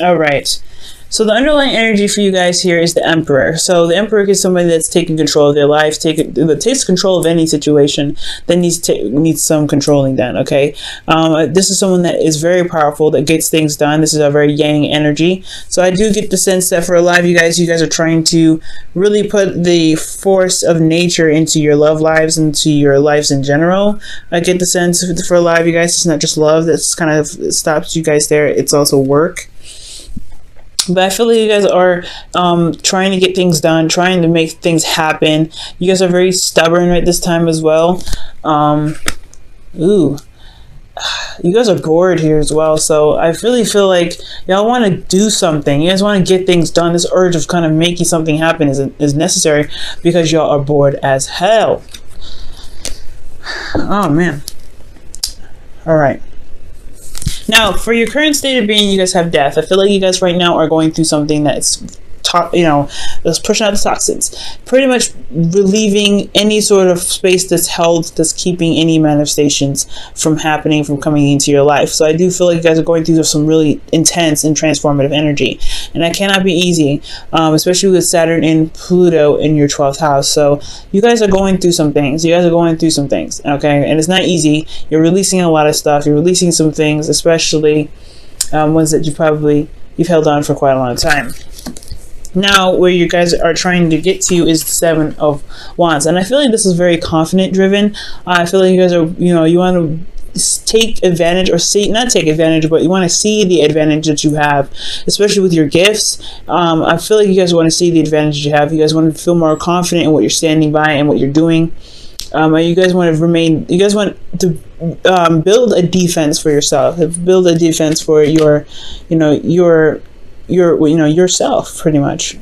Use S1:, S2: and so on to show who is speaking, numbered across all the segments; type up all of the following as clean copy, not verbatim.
S1: All right. So the underlying energy for you guys here is the Emperor. So the Emperor is somebody that's taking control of their life, that takes control of any situation that needs some controlling done. Okay, this is someone that is very powerful, that gets things done. This is a very yang energy. So I do get the sense that for a lot of you guys are trying to really put the force of nature into your love lives, into your lives in general. I get the sense for a lot of you guys, it's not just love that's kind of stops you guys there. It's also work. But I feel like you guys are trying to get things done, trying to make things happen. You guys are very stubborn at this time as well. You guys are bored here as well. So I really feel like y'all want to do something. You guys want to get things done. This urge of kind of making something happen is necessary because y'all are bored as hell. Oh, man. All right. Now, for your current state of being, you guys have death. I feel like you guys right now are going through something that's that's pushing out the toxins, pretty much relieving any sort of space that's held, that's keeping any manifestations from happening, from coming into your life. So I do feel like you guys are going through some really intense and transformative energy, and that cannot be easy, especially with Saturn and Pluto in your 12th house. So you guys are going through some things. Okay, and it's not easy. You're releasing a lot of stuff. You're releasing some things, especially ones that you've held on for quite a long time. Now, where you guys are trying to get to is the Seven of Wands, and I feel like this is very confident driven. I feel like you guys are, you want to take advantage, or not take advantage, but you want to see the advantage that you have, especially with your gifts. I feel like you guys want to see the advantage you have. You guys want to feel more confident in what you're standing by and what you're doing. You guys want to build a defense for yourself, build a defense for yourself, pretty much.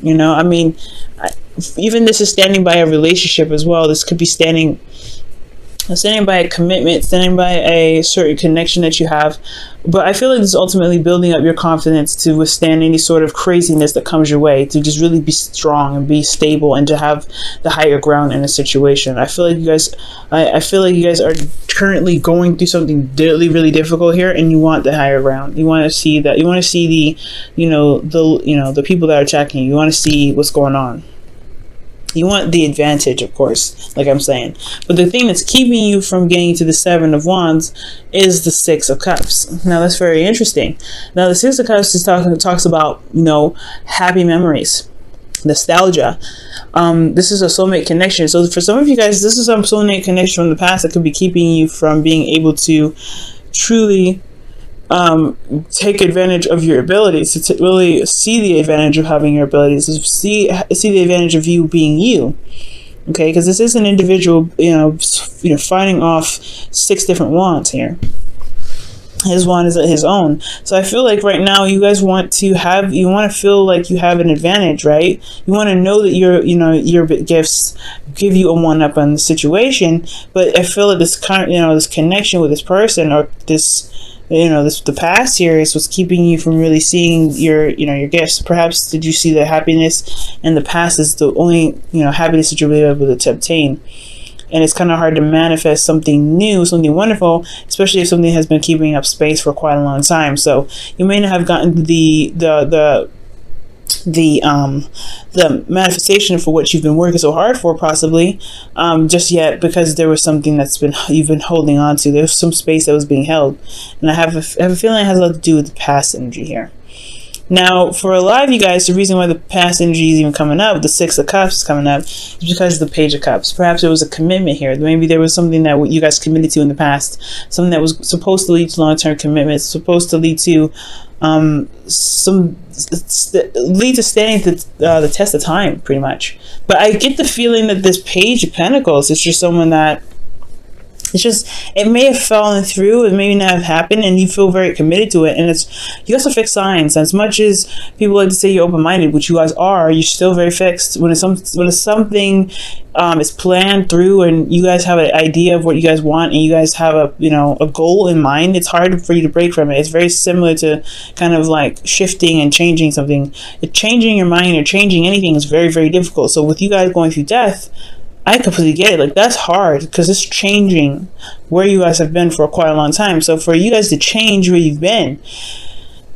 S1: Even this is standing by a relationship as well. This could be standing by a commitment, standing by a certain connection that you have. But I feel like this is ultimately building up your confidence to withstand any sort of craziness that comes your way, to just really be strong and be stable and to have the higher ground in a situation. I feel like you guys are currently going through something really, really difficult here, and you want the higher ground. You want to see that. You want to see the people that are attacking you. You want to see what's going on. You want the advantage, of course, like I'm saying. But the thing that's keeping you from getting to the Seven of Wands is the Six of Cups. Now, that's very interesting. Now, the Six of Cups talks about, happy memories, nostalgia. This is a soulmate connection. So for some of you guys, this is some soulmate connection from the past that could be keeping you from being able to truly take advantage of your abilities, to really see the advantage of having your abilities, to see the advantage of you being you. Okay, because this is an individual, fighting off 6 different wands here. His wand is his own. So I feel like right now you guys want to feel like you have an advantage, right? You want to know that your gifts give you a one-up on the situation. But I feel like this this connection with this person, or the past here is what's keeping you from really seeing your gifts. Perhaps did you see the happiness in the past is the only happiness that you'll be able to obtain, and it's kind of hard to manifest something new, something wonderful, especially if something has been keeping up space for quite a long time. So you may not have gotten the manifestation for what you've been working so hard for, possibly just yet, because there was something you've been holding on to. There's some space that was being held, and I have a feeling it has a lot to do with the past energy here. Now, for a lot of you guys, the reason why the past energy is even coming up, the Six of Cups is coming up, is because of the Page of Cups. Perhaps there was a commitment here. Maybe there was something that you guys committed to in the past, something that was supposed to lead to long-term commitments, supposed to lead to standing the test of time, pretty much. But I get the feeling that this Page of Pentacles is just someone that it may have fallen through, it may not have happened, and you feel very committed to it. And you also fix signs. As much as people like to say you're open-minded, which you guys are, you're still very fixed. When something is planned through, and you guys have an idea of what you guys want, and you guys have a goal in mind, it's hard for you to break from it. It's very similar to kind of like shifting and changing something. Changing your mind or changing anything is very, very difficult. So with you guys going through death, I completely get it. Like, that's hard, because it's changing where you guys have been for quite a long time. So for you guys to change where you've been,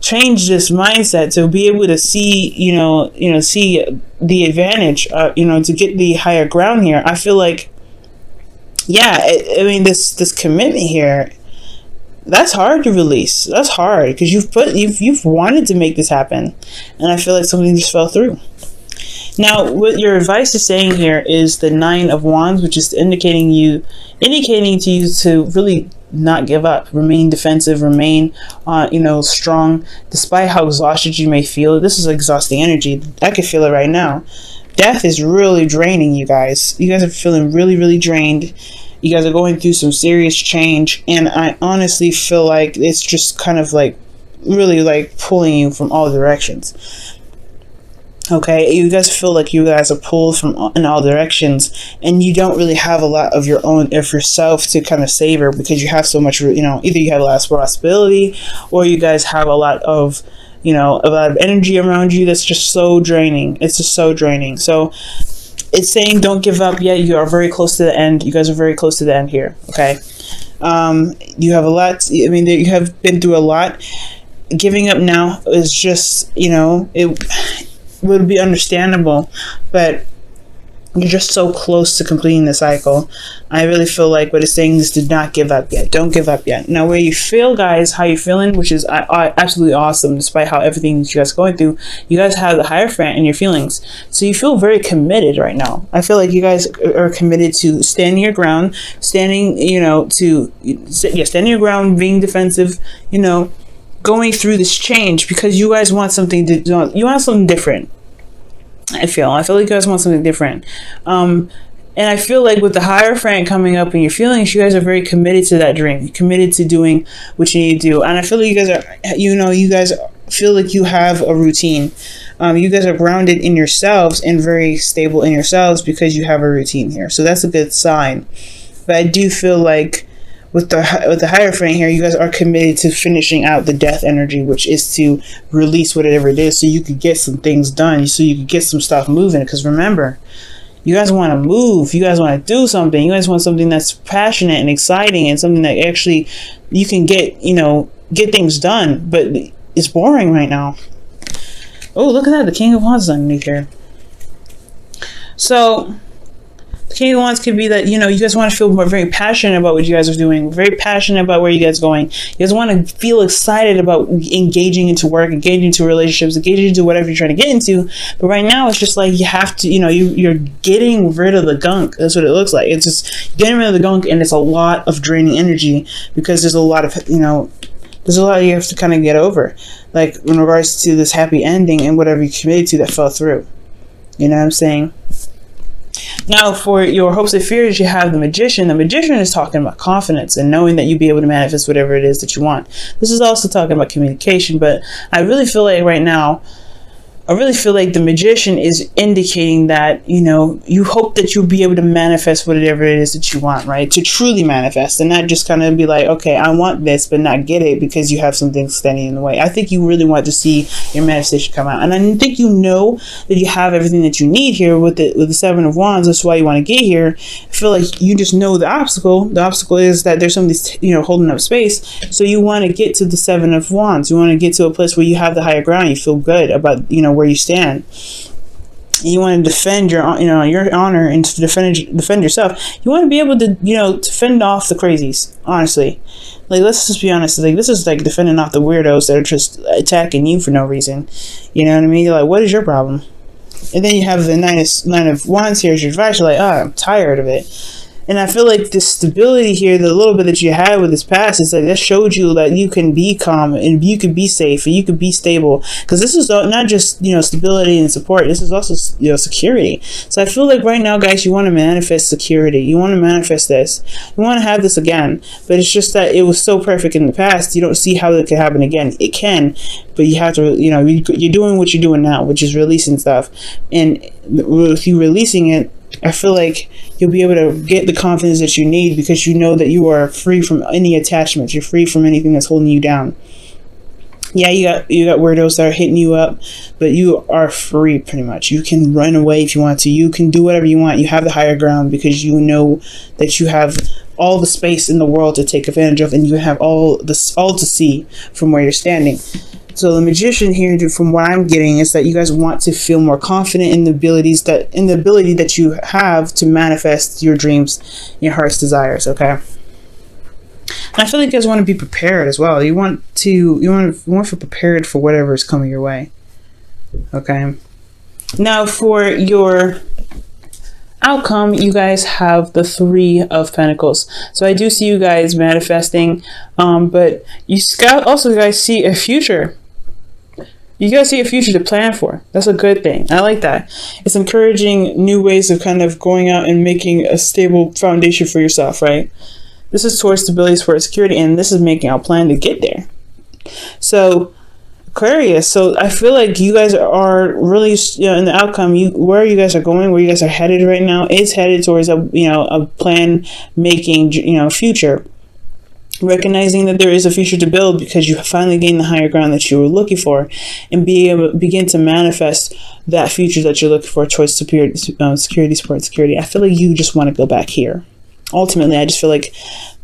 S1: change this mindset to be able to see, see the advantage, to get the higher ground here. I feel like, yeah, I mean, this commitment here, that's hard to release. That's hard because you've wanted to make this happen, and I feel like something just fell through. Now, what your advice is saying here is the 9 of Wands, which is indicating to you to really not give up, remain defensive, remain, strong, despite how exhausted you may feel. This is exhausting energy. I can feel it right now. Death is really draining you guys. You guys are feeling really, really drained. You guys are going through some serious change, and I honestly feel like it's just kind of like really like pulling you from all directions. Okay, you guys feel like you guys are pulled from in all directions, and you don't really have a lot of yourself to kind of savor because you have so much, either you have a lot of responsibility, or you guys have a lot of, a lot of energy around you that's just so draining. It's just so draining. So it's saying don't give up yet. You are very close to the end. You guys are very close to the end here. Okay, you have a lot. You have been through a lot. Giving up now is just, it would be understandable, but you're just so close to completing the cycle. I really feel like what it's saying is do not give up yet. Don't give up yet. Now, where you feel, guys, how you feeling, which is absolutely awesome, despite how everything that you guys are going through, you guys have the Hierophant in your feelings. So you feel very committed right now. I feel like you guys are committed to standing your ground, standing your ground, being defensive, going through this change because you guys want something different. I feel like you guys want something different. And I feel like with the Hierophant coming up in your feelings, you guys are very committed to that dream. You're committed to doing what you need to do. And I feel like you guys are, you guys feel like you have a routine. You guys are grounded in yourselves and very stable in yourselves because you have a routine here. So that's a good sign. But I do feel like with the Hierophant here, you guys are committed to finishing out the death energy, which is to release whatever it is so you could get some things done, so you could get some stuff moving. Because remember, you guys want to move, you guys want to do something, you guys want something that's passionate and exciting and something that actually you can get things done, but it's boring right now. Oh, look at that, the King of Wands is underneath here. So the King of Wands could be that, you guys want to feel very passionate about what you guys are doing, very passionate about where you guys are going. You guys want to feel excited about engaging into work, engaging into relationships, engaging into whatever you're trying to get into. But right now, it's just like you have to, you're getting rid of the gunk. That's what it looks like. It's just getting rid of the gunk, and it's a lot of draining energy because there's a lot of, there's a lot you have to kind of get over. Like in regards to this happy ending and whatever you committed to that fell through. You know what I'm saying? Now, for your hopes and fears, you have the Magician. The Magician is talking about confidence and knowing that you'll be able to manifest whatever it is that you want. This is also talking about communication, but I really feel like right now, the Magician is indicating that, you hope that you'll be able to manifest whatever it is that you want, right? To truly manifest and not just kind of be like, okay, I want this, but not get it because you have something standing in the way. I think you really want to see your manifestation come out. And I think that you have everything that you need here with the 7 of Wands. That's why you want to get here. I feel like you just know the obstacle. The obstacle is that there's somebody, holding up space. So you want to get to the 7 of Wands. You want to get to a place where you have the higher ground. You feel good about, where you stand. And you want to defend your honor and to defend yourself. You want to be able to, to fend off the crazies, honestly. Like, let's just be honest. Like, this is like defending off the weirdos that are just attacking you for no reason. You know what I mean? You're like, what is your problem? And then you have the 9 of Wands here as your advice. You're like, I'm tired of it. And I feel like the stability here, the little bit that you had with this past, is that showed you that you can be calm and you can be safe and you can be stable. Because this is not just, stability and support. This is also, security. So I feel like right now, guys, you want to manifest security. You want to manifest this. You want to have this again. But it's just that it was so perfect in the past. You don't see how it can happen again. It can. But you have to, you're doing what you're doing now, which is releasing stuff. And with you releasing it, I feel like you'll be able to get the confidence that you need because you know that you are free from any attachments. You're free from anything that's holding you down. Yeah, you got weirdos that are hitting you up, but you are free pretty much. You can run away if you want to. You can do whatever you want. You have the higher ground because you know that you have all the space in the world to take advantage of, and you have all to see from where you're standing. So the Magician here, from what I'm getting, is that you guys want to feel more confident in the ability that you have to manifest your dreams, your heart's desires. Okay. And I feel like you guys want to be prepared as well. You want to feel prepared for whatever is coming your way. Okay. Now for your outcome, you guys have the Three of Pentacles. So I do see you guys manifesting, but you also guys see a future. You guys see a future to plan for. That's a good thing. I like that. It's encouraging new ways of kind of going out and making a stable foundation for yourself, right? This is towards stability, towards security, and this is making a plan to get there. So Aquarius, so I feel like you guys are really, in the outcome, where you guys are going, where you guys are headed right now, is headed towards a plan making, future. Recognizing that there is a future to build because you finally gained the higher ground that you were looking for, and be able to begin to manifest that future that you're looking for towards security, support, security. I feel like you just want to go back here. Ultimately, I just feel like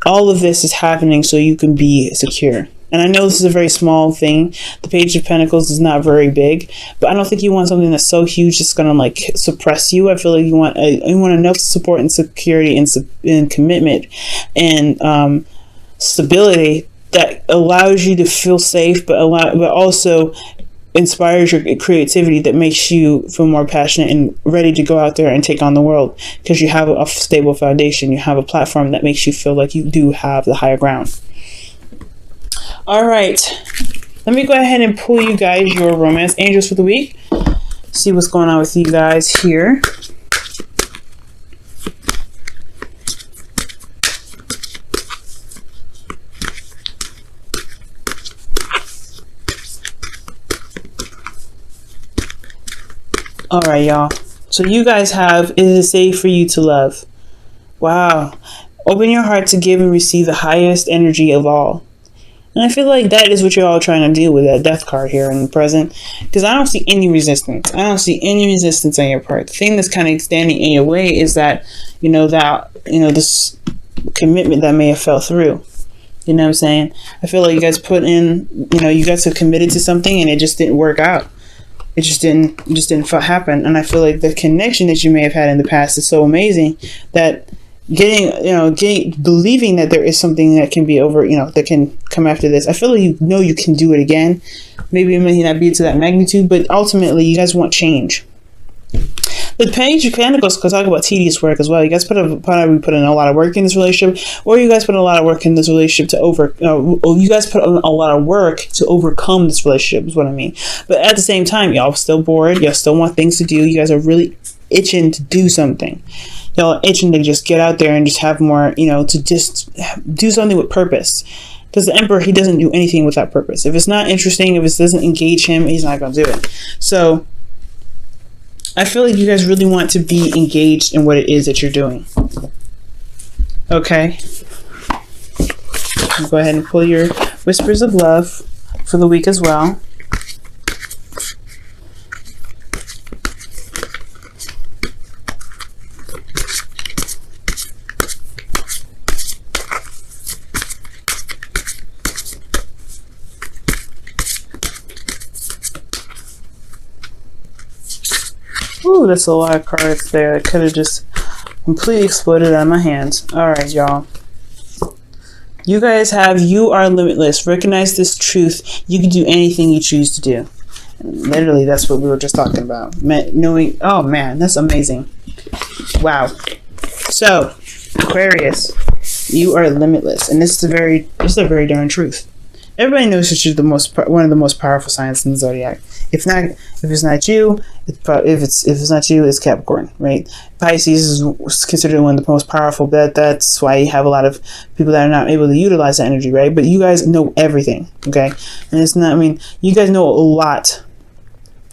S1: all of this is happening so you can be secure. And I know this is a very small thing. The Page of Pentacles is not very big, but I don't think you want something that's so huge that's going to like suppress you. I feel like you want enough support and security and commitment and stability that allows you to feel safe, but also inspires your creativity, that makes you feel more passionate and ready to go out there and take on the world, because you have a stable foundation. You have a platform that makes you feel like you do have the higher ground. All right, let me go ahead and pull you guys your romance angels for the week. See what's going on with you guys here. All right, y'all. So you guys have, it is safe for you to love. Wow. Open your heart to give and receive the highest energy of all. And I feel like that is what you're all trying to do with that death card here in the present. Because I don't see any resistance. I don't see any resistance on your part. The thing that's kind of standing in your way is that, this commitment that may have fell through. You know what I'm saying? I feel like you guys put in, you guys have committed to something and it just didn't work out. It just didn't happen. And I feel like the connection that you may have had in the past is so amazing that believing that there is something that can be over, that can come after this. I feel like you can do it again. Maybe it may not be to that magnitude, but ultimately you guys want change. The Page of Pentacles could talk about tedious work as well. You guys put in a lot of work in this relationship, or you guys put in a lot of work in this relationship you guys put in a lot of work to overcome this relationship is what I mean. But at the same time, y'all still bored. Y'all still want things to do. You guys are really itching to do something. Y'all are itching to just get out there and just have more, to just do something with purpose. Because the Emperor, he doesn't do anything without purpose. If it's not interesting, if it doesn't engage him, he's not going to do it. So I feel like you guys really want to be engaged in what it is that you're doing. Okay. Go ahead and pull your Whispers of Love for the week as well. Ooh, that's a lot of cards there. That could have just completely exploded out of my hands. Alright, y'all. You guys have, you are limitless. Recognize this truth. You can do anything you choose to do. And literally, that's what we were just talking about. Oh man, that's amazing. Wow. So, Aquarius, you are limitless. And this is a very darn truth. Everybody knows that you're one of the most powerful signs in the zodiac. If it's not you, it's Capricorn, right? Pisces is considered one of the most powerful. That's why you have a lot of people that are not able to utilize that energy, right? But you guys know everything, okay? And it's not. You guys know a lot.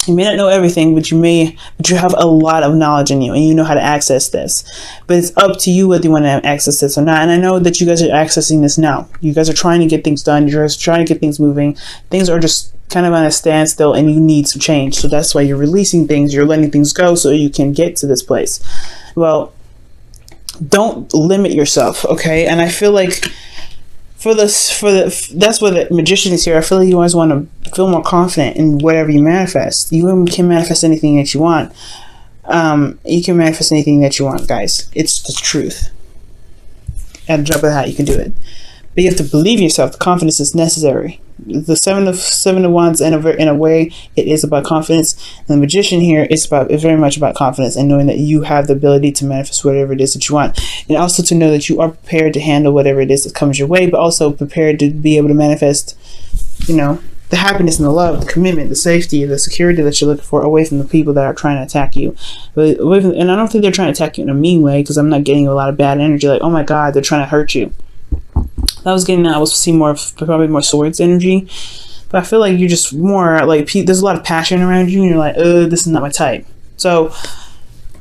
S1: You may not know everything, but you have a lot of knowledge in you, and you know how to access this. But it's up to you whether you want to access this or not. And I know that you guys are accessing this now. You guys are trying to get things done. You're just trying to get things moving. Things are just kind of on a standstill, and you need some change. So that's why you're releasing things. You're letting things go so you can get to this place. Well, don't limit yourself, okay? And I feel like that's what the magician is here. I feel like you always want to feel more confident in whatever you manifest. You can manifest anything that you want. You can manifest anything that you want, guys. It's the truth. At a drop of the hat, you can do it. But you have to believe in yourself. The confidence is necessary. The seven of wands, in a way, it is about confidence. And the magician here is very much about confidence and knowing that you have the ability to manifest whatever it is that you want, and also to know that you are prepared to handle whatever it is that comes your way, but also prepared to be able to manifest, the happiness and the love, the commitment, the safety, the security that you're looking for away from the people that are trying to attack you. And I don't think they're trying to attack you in a mean way, because I'm not getting a lot of bad energy. Like, oh my God, they're trying to hurt you. I was seeing probably more swords energy, but I feel like you're just more like, there's a lot of passion around you, and you're like, this is not my type. So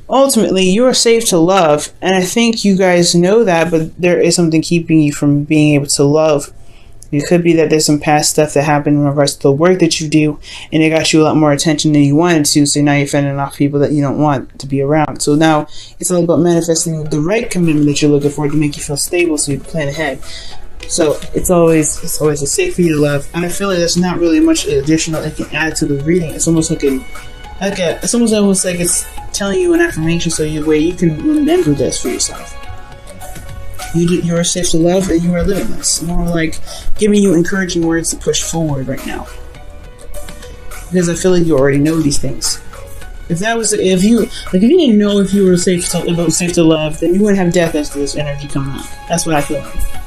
S1: ultimately, you are safe to love, and I think you guys know that, but there is something keeping you from being able to love. It could be that there's some past stuff that happened in regards to the work that you do, and it got you a lot more attention than you wanted to, so now you're fending off people that you don't want to be around. So now it's all about manifesting the right commitment that you're looking for to make you feel stable, so you can plan ahead. So it's always safe for you to love, and I feel like there's not really much additional it can add to the reading. It's almost like it's almost like it's telling you an affirmation, so you can remember this for yourself. You are safe to love, and you are limitless. More like giving you encouraging words to push forward right now, because I feel like you already know these things. If you didn't know if you were safe to love, then you wouldn't have death as this energy coming out. That's what I feel like.